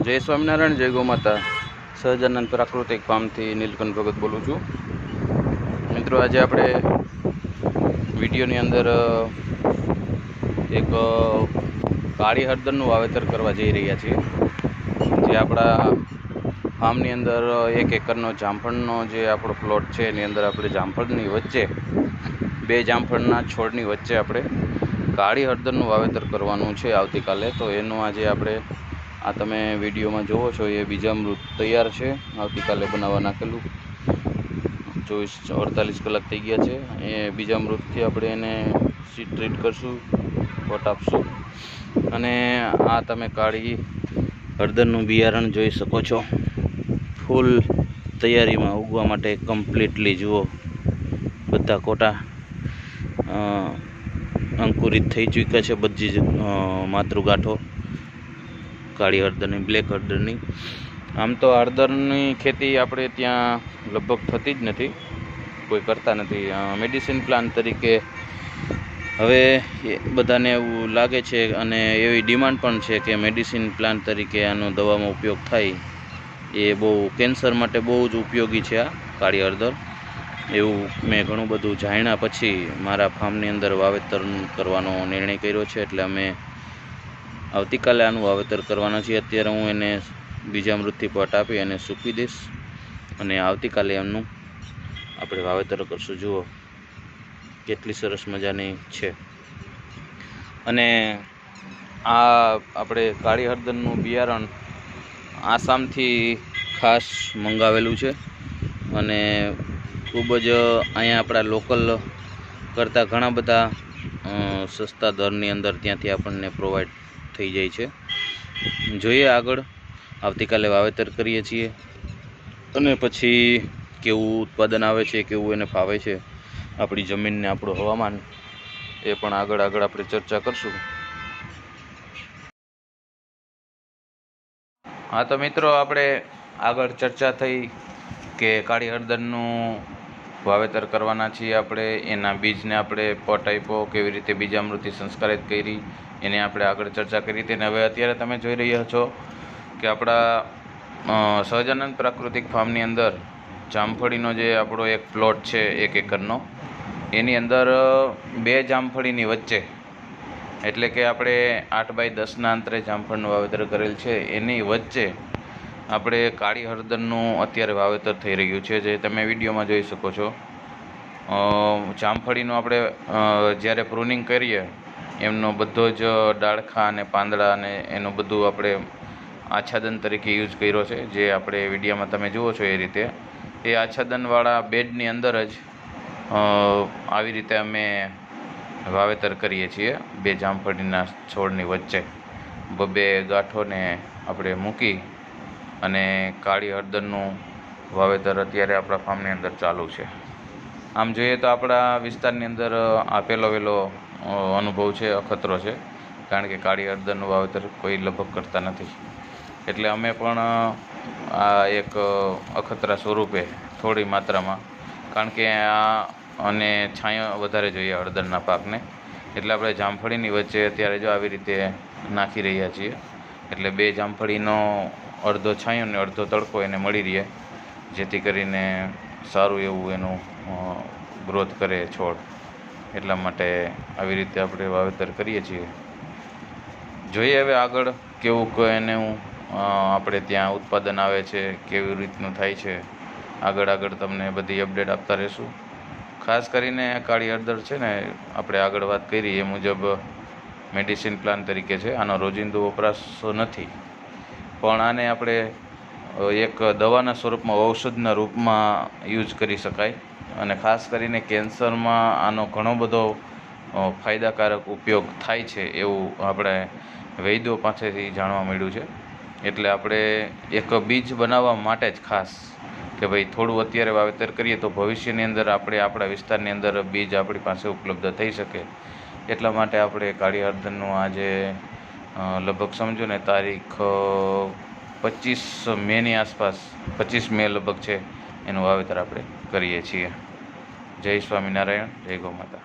જય સ્વામિનારાયણ, જય ગૌ માતા. સહજાનંદ પ્રાકૃતિક ફાર્મથી નીલકંઠ ભગત બોલું છું. મિત્રો, આજે આપણે વિડીયોની અંદર એક કાળી હળદરનું વાવેતર કરવા જઈ રહ્યા છીએ. જે આપણા ફાર્મની અંદર 1 એકરનો જામફળનો જે આપણો પ્લોટ છે, એની અંદર આપણે જામફળની વચ્ચે 2 જામફળના છોડની વચ્ચે આપણે કાળી હળદરનું વાવેતર કરવાનું છે આવતીકાલે. તો એનું આજે આપણે આ તમે વિડીયોમાં જોવો છો એ બીજામૃત તૈયાર છે. આવતીકાલે બનાવવા નાખેલું 24-48 કલાક થઈ ગયા છે. એ બીજામૃતથી આપણે એને સીડ ટ્રીટ કરશું, પોટ આપશું. અને આ તમે કાળી હળદરનું બિયારણ જોઈ શકો છો, ફૂલ તૈયારીમાં ઉગવા માટે કમ્પ્લીટલી. જુઓ, બધા કોટા અંકુરિત થઈ ચૂક્યા છે. બધી જ માતૃગાંઠો કાળી હળદરની, બ્લેક હળદરની. આમ તો હળદરની ખેતી આપણે ત્યાં લગભગ થતી જ નથી, કોઈ કરતા નથી. મેડિસિન પ્લાન્ટ તરીકે હવે બધાને એવું લાગે છે અને એવી ડિમાન્ડ પણ છે કે મેડિસિન પ્લાન્ટ તરીકે આનો દવામાં ઉપયોગ થાય. એ બહુ કેન્સર માટે બહુ જ ઉપયોગી છે આ કાળી હળદર. એવું મેં ઘણું બધું જાણ્યા પછી મારા ફાર્મની અંદર વાવેતર કરવાનો નિર્ણય કર્યો છે. એટલે અમે આવતીકાલે આનું વાવેતર કરવાના છીએ. અત્યારે હું એને બીજામૃતથી પોટ આપી અને સૂકવી દઈશ અને આવતીકાલે એમનું આપણે વાવેતર કરશું. જુઓ કેટલી સરસ મજાની છે. અને આ આપણે કાળી હળદરનું બિયારણ આસામથી ખાસ મંગાવેલું છે અને ખૂબ જ અહીંયા આપણા લોકલ કરતાં ઘણા બધા સસ્તા દરની અંદર ત્યાંથી આપણને પ્રોવાઈડ થઈ જાય છે. જોઈએ આગળ, આવતીકાલે વાવેતર કરીએ છીએ અને પછી કેવું ઉત્પાદન આવે છે, કેવું એને ફાવે છે, આપણી જમીનને, આપણું હવામાન, એ પણ આગળ આપણે ચર્ચા કરશું. હા તો મિત્રો, આપણે આગળ ચર્ચા થઈ કે કાળી હળદરનું વાવેતર કરવાના છીએ આપણે. એના બીજને આપણે પોટ આપ્યો, કેવી રીતે બીજામૃતથી સંસ્કારિત કરી, એને આપણે આગળ ચર્ચા કરી હતી. અને હવે અત્યારે તમે જોઈ રહ્યા છો કે આપણા સહજાનંદ પ્રાકૃતિક ફાર્મની અંદર જામફળીનો જે આપણો એક પ્લોટ છે 1 એકરનો, એની અંદર 2 જામફળીની વચ્ચે, એટલે કે આપણે 8x10 અંતરે જામફળનું વાવેતર કરેલ છે. એની વચ્ચે આપણે કાળી હળદરનું અત્યારે વાવેતર થઈ રહ્યું છે, જે તમે વિડીયોમાં જોઈ શકો છો. જામફળીનું આપણે જ્યારે પ્રૂનિંગ કરીએ એમનો બધો જ ડાળખા અને પાંદડા અને એનું બધું આપણે આચ્છાદન તરીકે યુઝ કર્યો છે. જે આપણે વિડીયોમાં તમે જુઓ છો એ રીતે એ આચ્છાદનવાળા બેડની અંદર જ આવી રીતે અમે વાવેતર કરીએ છીએ. 2 જામફળીના છોડની વચ્ચે 2 ગાંઠોને આપણે મૂકી અને કાળી હળદરનું વાવેતર અત્યારે આપણા ફાર્મની અંદર ચાલુ છે. આમ જોઈએ તો આપણા વિસ્તારની અંદર આ પહેલો વહેલો અનુભવ છે, અખતરો છે. કારણ કે કાળી હળદરનું વાવેતર કોઈ લગભગ કરતા નથી. એટલે અમે પણ આ એક અખતરા સ્વરૂપે થોડી માત્રામાં, કારણ કે આ અને છાંયો વધારે જોઈએ હળદરના પાકને, એટલે આપણે જામફળીની વચ્ચે અત્યારે જો આવી રીતે નાખી રહ્યા છીએ. એટલે 2 જામફળીનો અડધો છાંયો ને અડધો તડકો એને મળી રહે, જેથી કરીને સારું એવું એનું ગ્રોથ કરે છોડ. એટલા માટે આવી રીતે આપણે વાવેતર કરીએ છીએ. જોઈએ હવે આગળ કેવું એનું આપણે ત્યાં ઉત્પાદન આવે છે, કેવી રીતનું થાય છે. આગળ તમને બધી અપડેટ આપતા રહીશું. ખાસ કરીને કાળી હળદર છે ને, આપણે આગળ વાત કરી એ મુજબ મેડિસિન પ્લાન્ટ તરીકે છે. આનો રોજિંદો વપરાશ નથી, પણ આને આપણે એક દવાના સ્વરૂપમાં, ઔષધના રૂપમાં યુઝ કરી શકાય. અને ખાસ કરીને કેન્સરમાં આનો ઘણો બધો ફાયદાકારક ઉપયોગ થાય છે એવું આપણે વૈદ્યો પાસેથી જાણવા મળ્યું છે. એટલે આપણે એક બીજ બનાવવા માટે જ ખાસ કે ભાઈ થોડું અત્યારે વાવેતર કરીએ તો ભવિષ્યની અંદર આપણે આપણા વિસ્તારની અંદર બીજ આપણી પાસે ઉપલબ્ધ થઈ શકે. એટલા માટે આપણે કાળી હળદરનું આજે લગભગ સમજો ને તારીખ 25 મેની આસપાસ, 25 મે લગભગ છે, એનું વાવેતર આપણે કરીએ છીએ. જય સ્વામિનારાયણ, જય ગૌ માતા.